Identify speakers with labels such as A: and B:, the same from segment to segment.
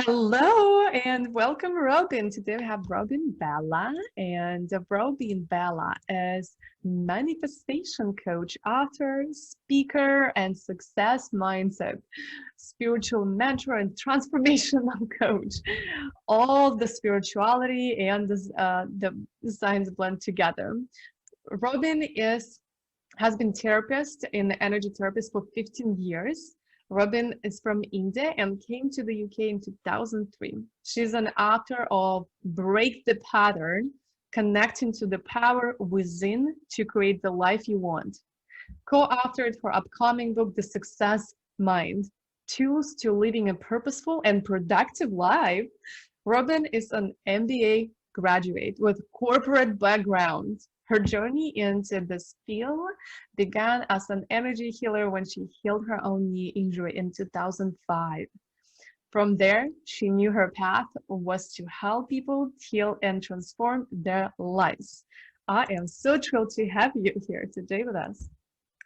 A: Hello and welcome, Robin. Today we have Robin Bela, and Robin Bela is manifestation coach, author, speaker, and success mindset, spiritual mentor, and transformational coach. All the spirituality and the science blend together. Robin has been therapist in energy therapist for 15 years. Robin is from India and came to the UK in 2003. She's an author of Break the Pattern, Connecting to the Power Within to Create the Life You Want. Co-authored her upcoming book, The Success Mind, Tools to Living a Purposeful and Productive Life. Robin is an MBA graduate with corporate background. Her journey into this field began as an energy healer when she healed her own knee injury in 2005. From there, she knew her path was to help people heal and transform their lives. I am so thrilled to have you here today with us.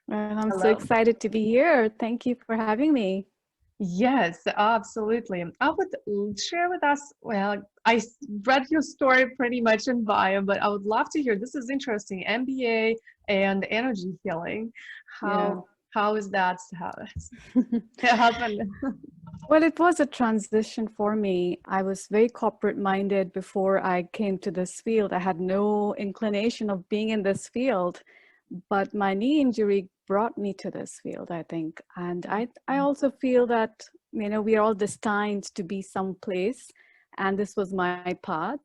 B: Well, I'm so
A: Hello.
B: excited to be here. Thank you for having me.
A: Yes, absolutely. I would share with us, well, I read your story pretty much in bio, but I would love to hear, this is interesting, MBA and energy healing.
B: Yeah.
A: How is that happened?
B: Well, it was a transition for me. I was very corporate minded before I came to this field. I had no inclination of being in this field, but my knee injury brought me to this field, I think. And I also feel that, we are all destined to be someplace, and this was my path.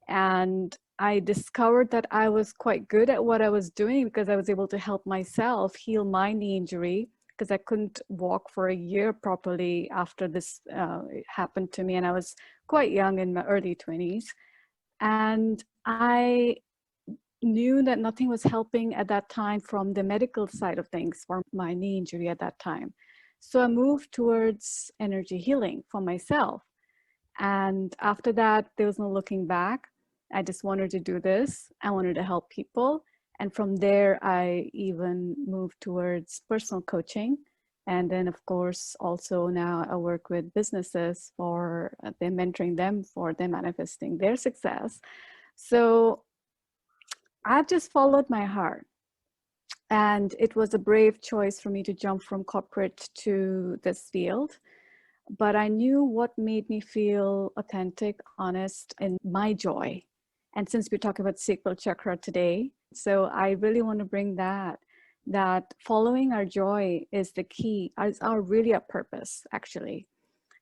B: And I discovered that I was quite good at what I was doing because I was able to help myself heal my knee injury, because I couldn't walk for a year properly after this happened to me. And I was quite young, in my early 20s. And I knew that nothing was helping at that time from the medical side of things for my knee injury at that time. So I moved towards energy healing for myself. And after that, there was no looking back. I just wanted to do this. I wanted to help people. And from there, I even moved towards personal coaching. And then, of course, also now I work with businesses for them, mentoring them for them manifesting their success. So I've just followed my heart. And it was a brave choice for me to jump from corporate to this field. But I knew what made me feel authentic, honest, and my joy. And since we're talking about sacral chakra today, so I really want to bring that following our joy is the key, is our really our purpose, actually.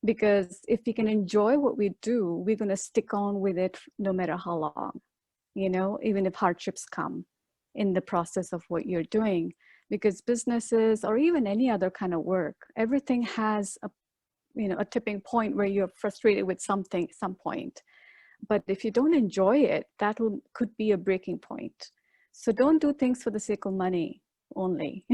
B: Because if we can enjoy what we do, we're going to stick on with it no matter how long, even if hardships come in the process of what you're doing. Because businesses or even any other kind of work, everything has a tipping point where you're frustrated with something at some point. But if you don't enjoy it, could be a breaking point. So don't do things for the sake of money only,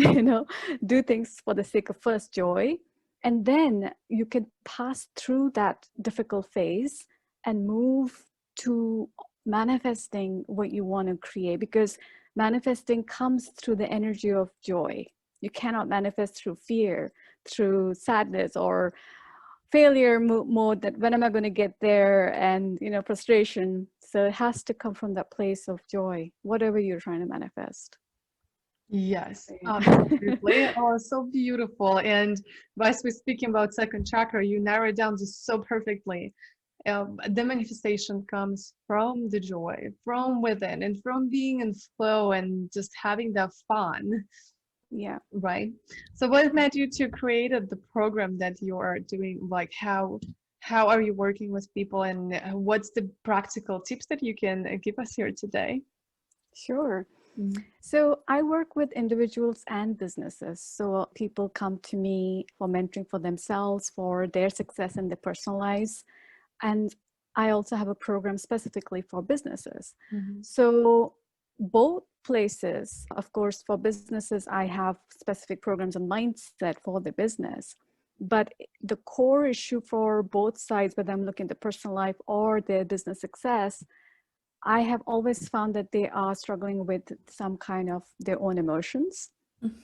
B: do things for the sake of first joy. And then you can pass through that difficult phase and move to manifesting what you want to create, because manifesting comes through the energy of joy. You cannot manifest through fear, through sadness, or failure mode, that when am I going to get there, and frustration. So it has to come from that place of joy, whatever you're trying to manifest.
A: Yes, absolutely. Oh, so beautiful. And as we're speaking about second chakra, you narrow it down just so perfectly. The manifestation comes from the joy, from within, and from being in flow and just having that fun.
B: Yeah.
A: Right. So what led you to create the program that you are doing? Like how are you working with people, and what's the practical tips that you can give us here today?
B: Sure. So I work with individuals and businesses. So people come to me for mentoring for themselves, for their success in their personal lives. And I also have a program specifically for businesses. So both places, of course, for businesses, I have specific programs on mindset for the business. But the core issue for both sides, whether I'm looking at the personal life or their business success, I have always found that they are struggling with some kind of their own emotions.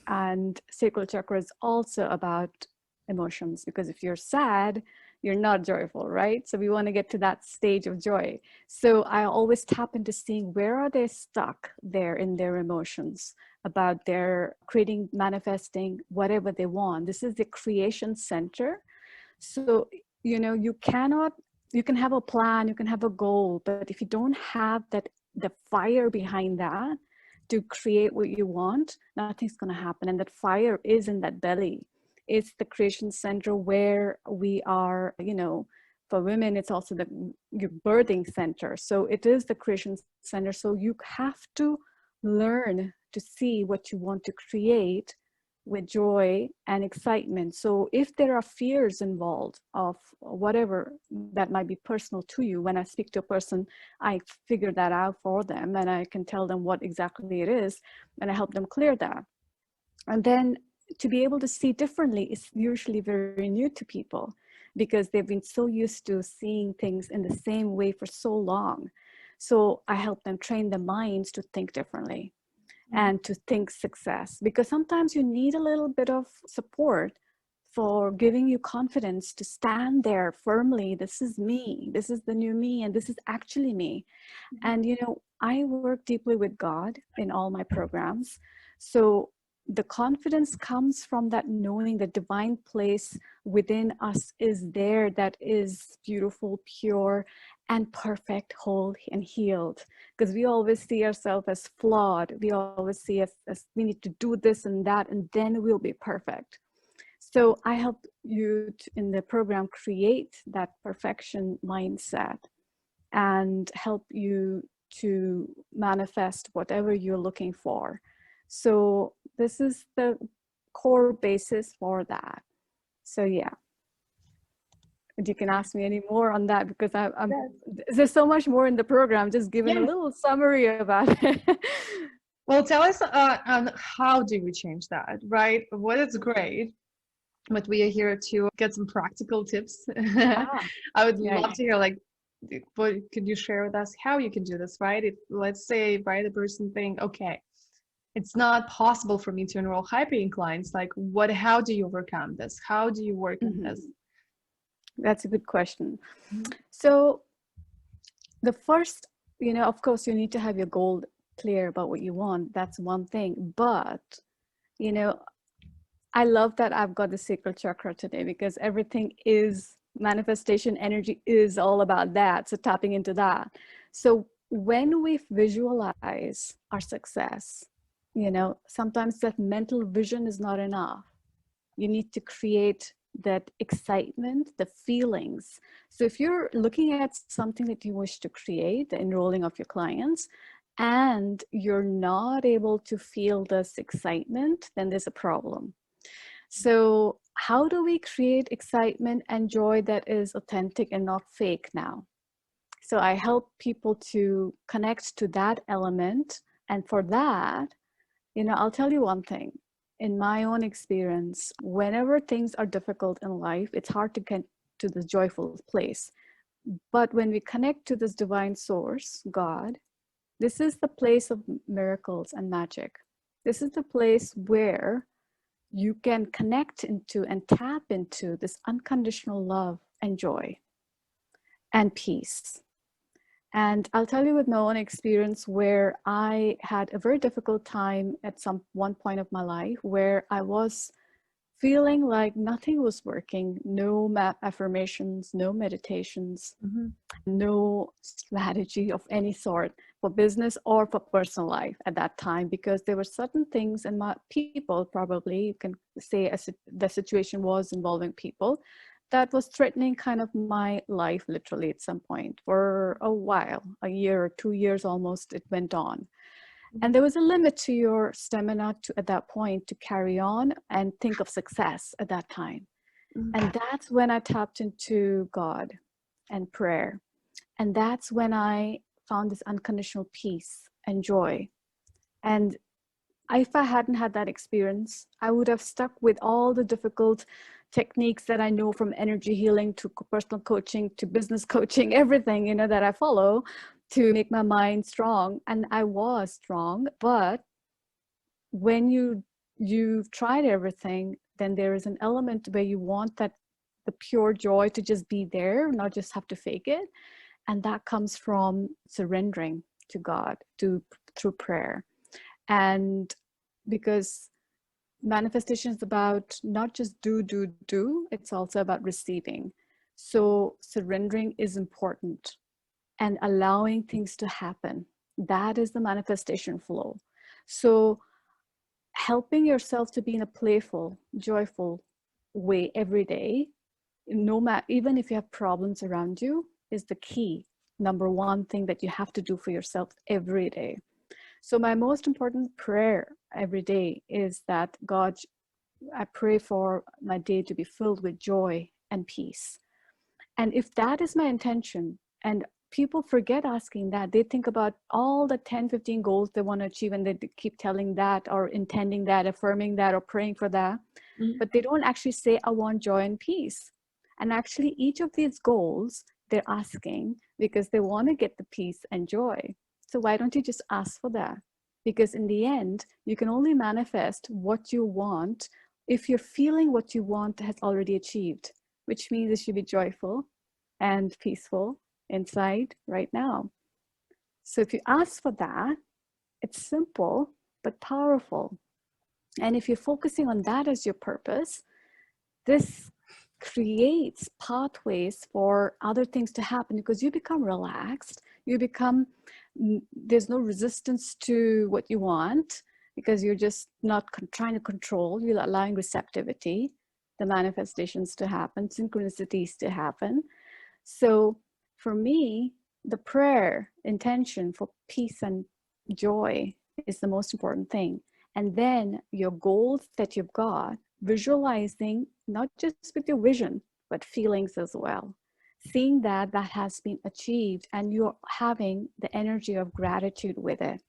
B: And sacral chakra is also about emotions, because if you're sad, you're not joyful, right? So we want to get to that stage of joy. So I always tap into seeing where are they stuck there in their emotions about their creating, manifesting whatever they want. This is the creation center. So, you can have a plan, you can have a goal, but if you don't have the fire behind that to create what you want, nothing's going to happen. And that fire is in that belly. It's the creation center where we are, for women, it's also your birthing center. So it is the creation center. So you have to learn to see what you want to create with joy and excitement. So if there are fears involved of whatever that might be personal to you, when I speak to a person, I figure that out for them and I can tell them what exactly it is and I help them clear that. And then to be able to see differently is usually very new to people because they've been so used to seeing things in the same way for so long. So I help them train their minds to think differently and to think success, because sometimes you need a little bit of support for giving you confidence to stand there firmly. This is me, this is the new me, and this is actually me. And I work deeply with God in all my programs. So the confidence comes from that knowing the divine place within us is there, that is beautiful, pure, and perfect, whole, and healed. Because we always see ourselves as flawed. We always see us as we need to do this and that, and then we'll be perfect. So I help you in the program create that perfection mindset and help you to manifest whatever you're looking for. So this is the core basis for that. So yeah, and you can ask me any more on that because there's so much more in the program. Just giving a little summary about it.
A: Well, tell us on how do we change that, right? What is great, but we are here to get some practical tips. I would love to hear, like, what could you share with us how you can do this, right? If, let's say, right, a person think, okay, it's not possible for me to enroll high-paying clients. Like, how do you overcome this? How do you work on this?
B: That's a good question. So the first, of course, you need to have your goal clear about what you want. That's one thing. But, I love that I've got the sacral chakra today because everything is manifestation energy is all about that. So tapping into that. So when we visualize our success, sometimes that mental vision is not enough. You need to create that excitement, the feelings. So if you're looking at something that you wish to create, the enrolling of your clients, and you're not able to feel this excitement, then there's a problem. So how do we create excitement and joy that is authentic and not fake now? So I help people to connect to that element. And for that, I'll tell you one thing. In my own experience, whenever things are difficult in life, it's hard to get to the joyful place. But when we connect to this divine source, God, this is the place of miracles and magic. This is the place where you can connect into and tap into this unconditional love and joy and peace. And I'll tell you with my own experience where I had a very difficult time at one point of my life where I was feeling like nothing was working, no affirmations, no meditations, no strategy of any sort for business or for personal life at that time, because there were certain things in my people, probably you can say the situation was involving people, that was threatening kind of my life literally at some point for a while, a year or 2 years almost, it went on. And there was a limit to your stamina at that point to carry on and think of success at that time. And that's when I tapped into God and prayer. And that's when I found this unconditional peace and joy. And if I hadn't had that experience, I would have stuck with all the difficult techniques that I know, from energy healing to personal coaching to business coaching, everything, that I follow to make my mind strong. And I was strong, but when you've tried everything, then there is an element where you want that the pure joy to just be there, not just have to fake it. And that comes from surrendering to God through prayer. And because manifestation is about not just do, it's also about receiving. So surrendering is important and allowing things to happen. That is the manifestation flow. So helping yourself to be in a playful, joyful way every day, no matter, even if you have problems around you, is the key. Number one thing that you have to do for yourself every day. So my most important prayer every day is that God, I pray for my day to be filled with joy and peace. And if that is my intention, and people forget asking that, they think about all the 10, 15 goals they want to achieve, and they keep telling that or intending that, affirming that, or praying for that. But they don't actually say, I want joy and peace. And actually, each of these goals, they're asking because they want to get the peace and joy. So why don't you just ask for that? Because in the end, you can only manifest what you want if you're feeling what you want has already achieved, which means you should be joyful and peaceful inside right now. So if you ask for that, it's simple but powerful. And if you're focusing on that as your purpose, this creates pathways for other things to happen because you become relaxed. You become, there's no resistance to what you want because you're just not trying to control. You're allowing receptivity, the manifestations to happen, synchronicities to happen. So for me, the prayer intention for peace and joy is the most important thing. And then your goals that you've got, visualizing not just with your vision, but feelings as well. Seeing that that has been achieved and you're having the energy of gratitude with it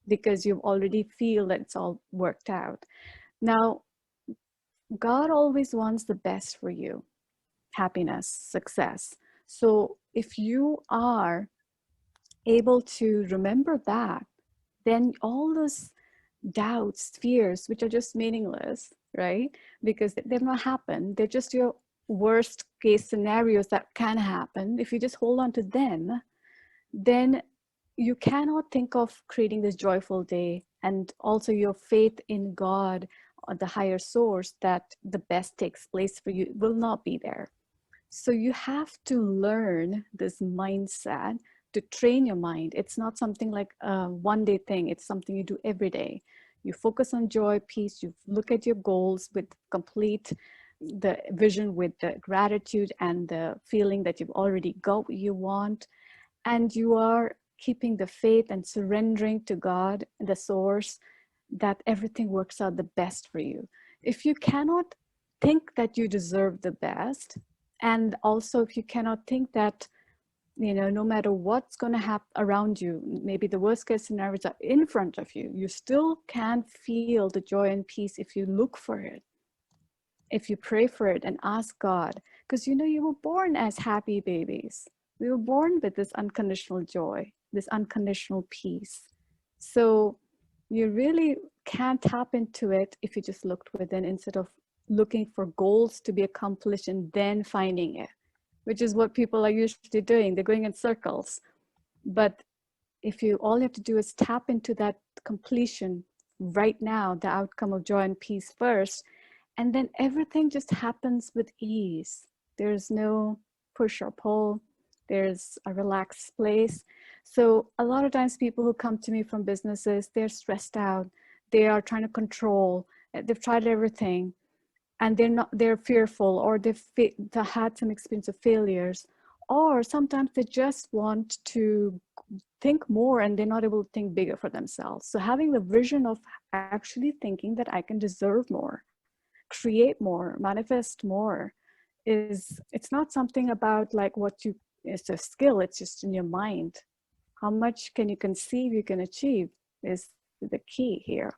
B: because you already feel that it's all worked out. Now, God always wants the best for you, happiness, success. So if you are able to remember that, then all those doubts, fears, which are just meaningless, right? Because they've not happened. They're just your worst case scenarios that can happen. If you just hold on to them, then you cannot think of creating this joyful day. And also your faith in God or the higher source that the best takes place for you will not be there. So you have to learn this mindset to train your mind. It's not something like a one-day thing. It's something you do every day. You focus on joy, peace. You look at your goals with complete the vision, with the gratitude and the feeling that you've already got what you want. And you are keeping the faith and surrendering to God, the source, that everything works out the best for you. If you cannot think that you deserve the best, and also if you cannot think that, you know, no matter what's going to happen around you, maybe the worst case scenarios are in front of you, you still can feel the joy and peace if you look for it, if you pray for it and ask God. Because you know, you were born as happy babies. We were born with this unconditional joy, this unconditional peace. So you really can tap into it if you just looked within instead of looking for goals to be accomplished and then finding it, which is what people are usually doing. They're going in circles. But if you, all you have to do is tap into that completion right now, the outcome of joy and peace first, and then everything just happens with ease. There's no push or pull. There's a relaxed place. So a lot of times people who come to me from businesses, they're stressed out. They are trying to control. They've tried everything and they're fearful, or they've had some experience of failures, or sometimes they just want to think more and they're not able to think bigger for themselves. So having the vision of actually thinking that I can deserve more, create more, manifest more, it's not something about like what you, it's a skill, it's just in your mind. How much can you conceive you can achieve is the key here.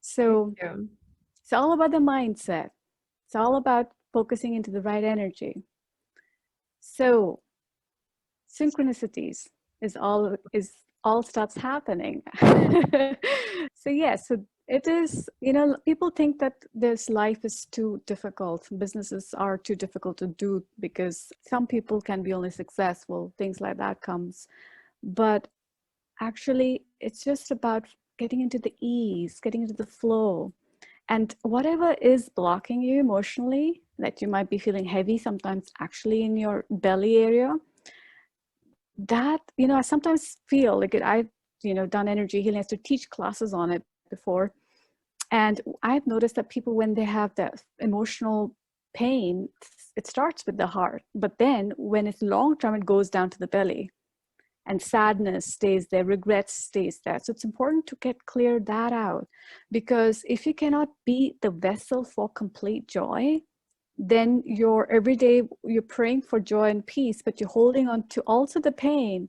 B: So it's all about the mindset. It's all about focusing into the right energy. So synchronicities is all starts happening. So yeah, so It is, people think that this life is too difficult. Businesses are too difficult to do because some people can be only successful, things like that comes. But actually, it's just about getting into the ease, getting into the flow. And whatever is blocking you emotionally, that you might be feeling heavy sometimes actually in your belly area, that, I sometimes feel like I've, done energy healing. I used to teach classes on it before. And I've noticed that people, when they have that emotional pain, it starts with the heart. But then when it's long term, it goes down to the belly. And sadness stays there, regret stays there. So it's important to clear that out. Because if you cannot be the vessel for complete joy, then every day you're praying for joy and peace, but you're holding on to also the pain,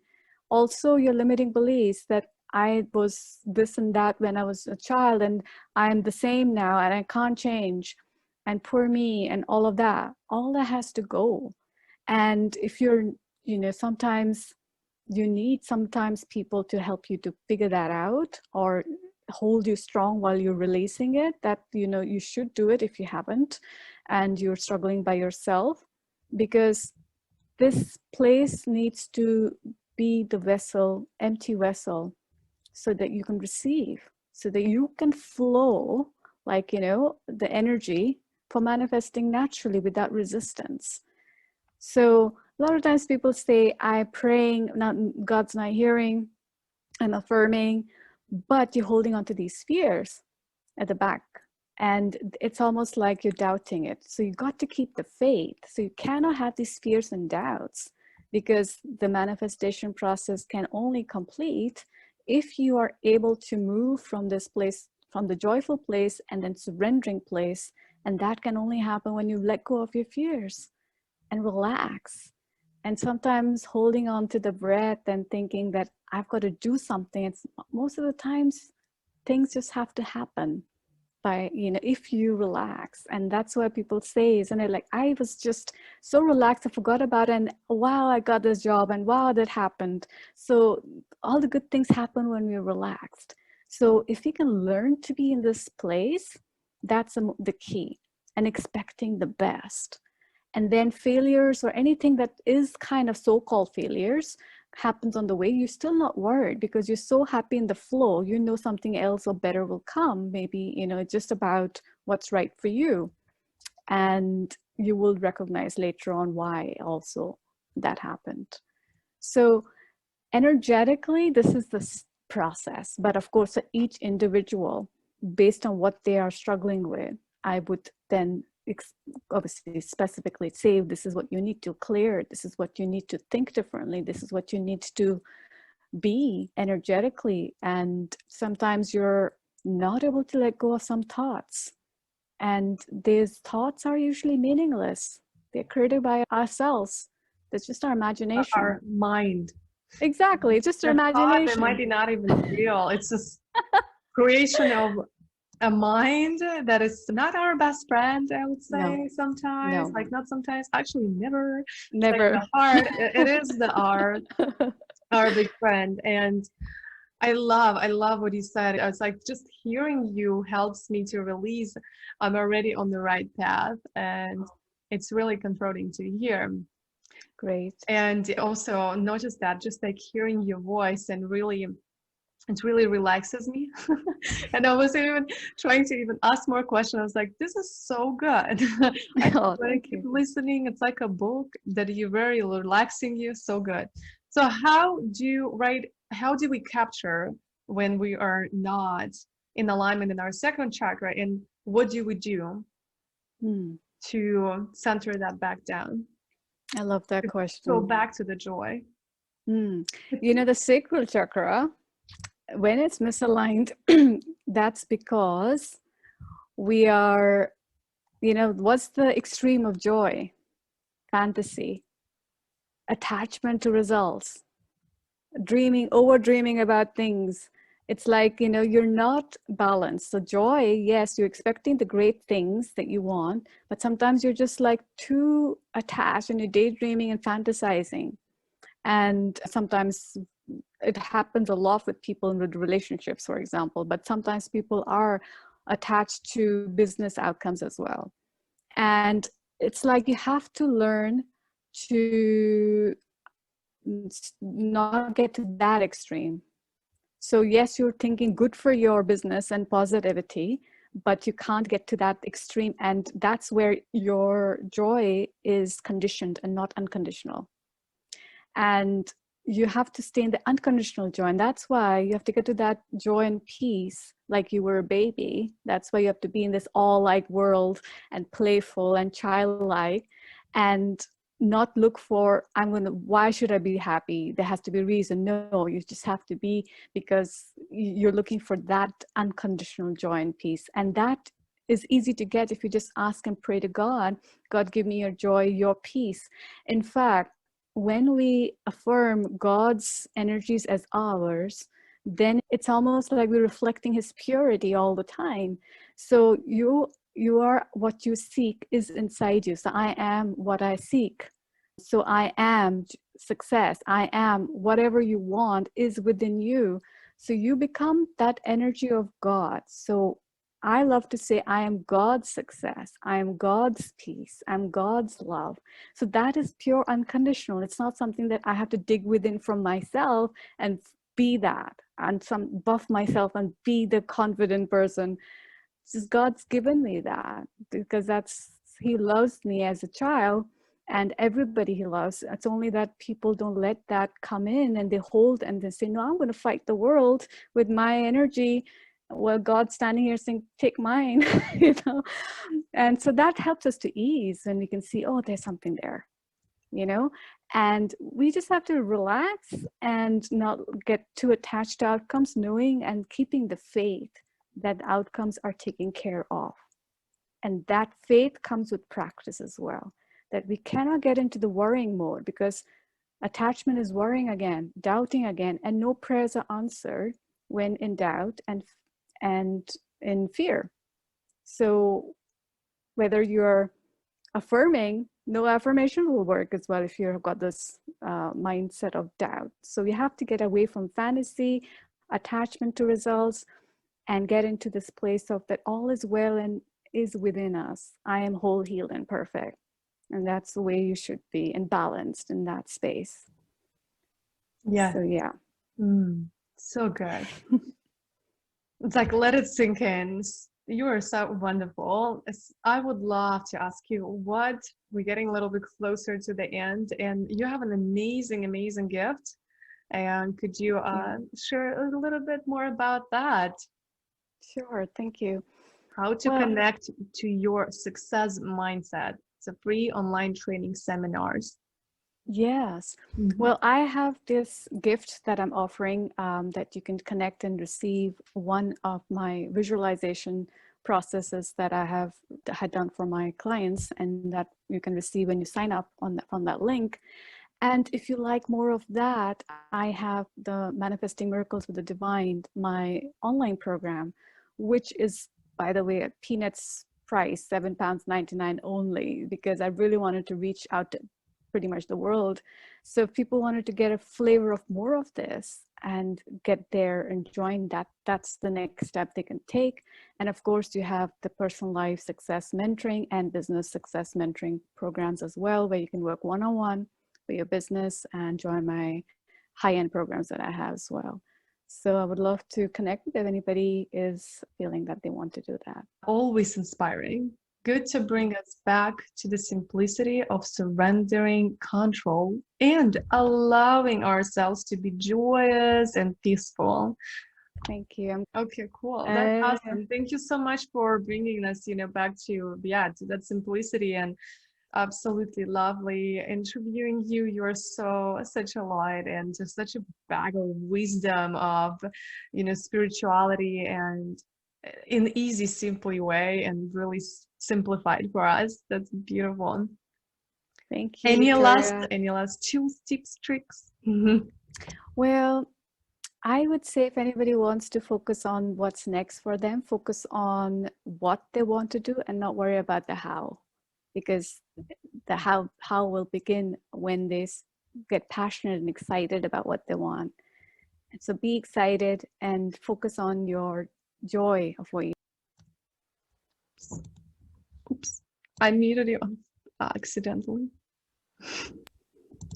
B: also your limiting beliefs that I was this and that when I was a child, and I'm the same now, and I can't change, and poor me, and all of that. All that has to go. And if you're, sometimes you need people to help you to figure that out, or hold you strong while you're releasing it, that you should do it if you haven't and you're struggling by yourself, because this place needs to be the vessel, empty vessel, so that you can receive, so that you can flow, like the energy for manifesting naturally without resistance. So a lot of times people say, I'm praying, God's not hearing, I'm affirming, but you're holding on to these fears at the back. And it's almost like you're doubting it. So you got to keep the faith. So you cannot have these fears and doubts, because the manifestation process can only complete if you are able to move from this place, from the joyful place and then surrendering place. And that can only happen when you let go of your fears and relax. And sometimes holding on to the breath and thinking that I've got to do something, it's most of the times things just have to happen by, if you relax. And that's why people say, isn't it, like, I was just so relaxed, I forgot about it, and wow, I got this job, and wow, that happened. So all the good things happen when we're relaxed. So if you can learn to be in this place, that's the key, and expecting the best. And then failures or anything that is kind of so-called failures happens on the way, you're still not worried, because you're so happy in the flow. Something else or better will come. Maybe, it's just about what's right for you. And you will recognize later on why also that happened. So energetically, this is the process. But of course, for each individual, based on what they are struggling with, I would then obviously specifically say, this is what you need to clear, this is what you need to think differently, this is what you need to be energetically. And sometimes you're not able to let go of some thoughts, and these thoughts are usually meaningless. They're created by ourselves. That's just our imagination.
A: Our mind.
B: Exactly, it's just our imagination.
A: It might be not even real. It's just creation of a mind that is not our best friend, I would say. No. Sometimes, like not sometimes, actually never.
B: Never.
A: Like the heart, it is the art, our big friend. And I love what you said. It's like just hearing you helps me to release. I'm already on the right path, and it's really comforting to hear.
B: Great.
A: And also not just that, just like hearing your voice, and it really relaxes me. And I was even trying to even ask more questions. I was like, this is so good. I keep listening. It's like a book that you're very relaxing you. So good. So how do we capture when we are not in alignment in our second chakra? And what do we do to center that back down?
B: I love that question.
A: Go back to the joy.
B: The sacral chakra, when it's misaligned, that's because we are, what's the extreme of joy? Fantasy, attachment to results, over dreaming about things. It's like, you're not balanced. So joy, yes, you're expecting the great things that you want, but sometimes you're just like too attached and you're daydreaming and fantasizing. And sometimes it happens a lot with people in relationships, for example, but sometimes people are attached to business outcomes as well. And it's like you have to learn to not get to that extreme. So yes, you're thinking good for your business and positivity, but you can't get to that extreme. And that's where your joy is conditioned and not unconditional. And you have to stay in the unconditional joy. And that's why you have to get to that joy and peace like you were a baby. That's why you have to be in this all-like world and playful and childlike, and not look for, why should I be happy? There has to be a reason. No, you just have to be, because you're looking for that unconditional joy and peace. And that is easy to get if you just ask and pray to God, God, give me your joy, your peace. In fact, when we affirm God's energies as ours, then it's almost like we're reflecting his purity all the time. So you are what you seek is inside you. So I am what I seek. So I am success. I am whatever you want is within you. So you become that energy of God. So I love to say, I am God's success. I am God's peace. I'm God's love. So that is pure unconditional. It's not something that I have to dig within from myself and be that and buff myself and be the confident person. It's just God's given me that because he loves me as a child and everybody he loves. It's only that people don't let that come in and they hold and they say, no, I'm going to fight the world with my energy. Well, God's standing here saying, take mine, And so that helps us to ease when we can see, oh, there's something there, and we just have to relax and not get too attached to outcomes, knowing and keeping the faith that outcomes are taken care of. And that faith comes with practice as well, that we cannot get into the worrying mode because attachment is worrying again, doubting again, and no prayers are answered when in doubt and in fear. So whether you're affirming, no affirmation will work as well if you've got this mindset of doubt. So we have to get away from fantasy, attachment to results, and get into this place of that all is well and is within us. I am whole, healed, and perfect. And that's the way you should be, and balanced in that space.
A: Yeah.
B: So yeah.
A: So good. It's like, let it sink in. You are so wonderful. I would love to ask you we're getting a little bit closer to the end, and you have an amazing, amazing gift. And could you share a little bit more about that?
B: Sure, thank you.
A: How to connect to your success mindset. It's a free online training seminars.
B: Yes. Well, I have this gift that I'm offering that you can connect and receive one of my visualization processes that I had done for my clients, and that you can receive when you sign up on that link. And if you like more of that, I have the Manifesting Miracles with the Divine, my online program, which is, by the way, at peanuts price, £7.99 only, because I really wanted to reach out to pretty much the world. So if people wanted to get a flavor of more of this and get there and join that, that's the next step they can take. And of course, you have the personal life success mentoring and business success mentoring programs as well, where you can work one-on-one with your business and join my high-end programs that I have as well. So I would love to connect if anybody is feeling that they want to do that.
A: Always inspiring. Good to bring us back to the simplicity of surrendering control and allowing ourselves to be joyous and peaceful.
B: Thank you.
A: Okay, cool. That's awesome. Thank you so much for bringing us, back to that simplicity, and absolutely lovely interviewing you. You're such a light and just such a bag of wisdom of, spirituality, and in easy, simple way, and really simplified for us. That's beautiful.
B: Thank you.
A: Any last tools, tips, tricks?
B: Well, I would say if anybody wants to focus on what's next for them, focus on what they want to do and not worry about the how, because the how will begin when they get passionate and excited about what they want. So be excited and focus on your joy of what you.
A: Oops, I muted you accidentally.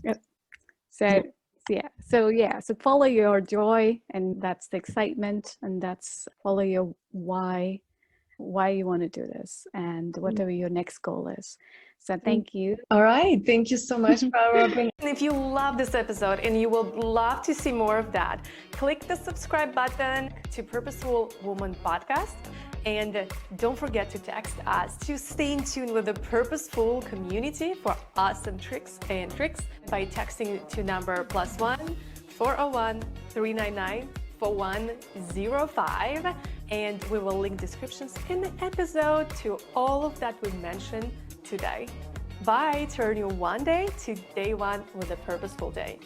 B: Yep. So so follow your joy, and that's the excitement, and that's follow your why you want to do this, and whatever your next goal is. So thank you.
A: All right, thank you so much, Robin.
C: And if you love this episode and you would love to see more of that, click the subscribe button to Purposeful Woman Podcast. And don't forget to text us to stay in tune with the Purposeful community for awesome tricks by texting to number +1 401 399 4105. And we will link descriptions in the episode to all of that we mentioned today. Bye. Turn your one day to day one with a purposeful day.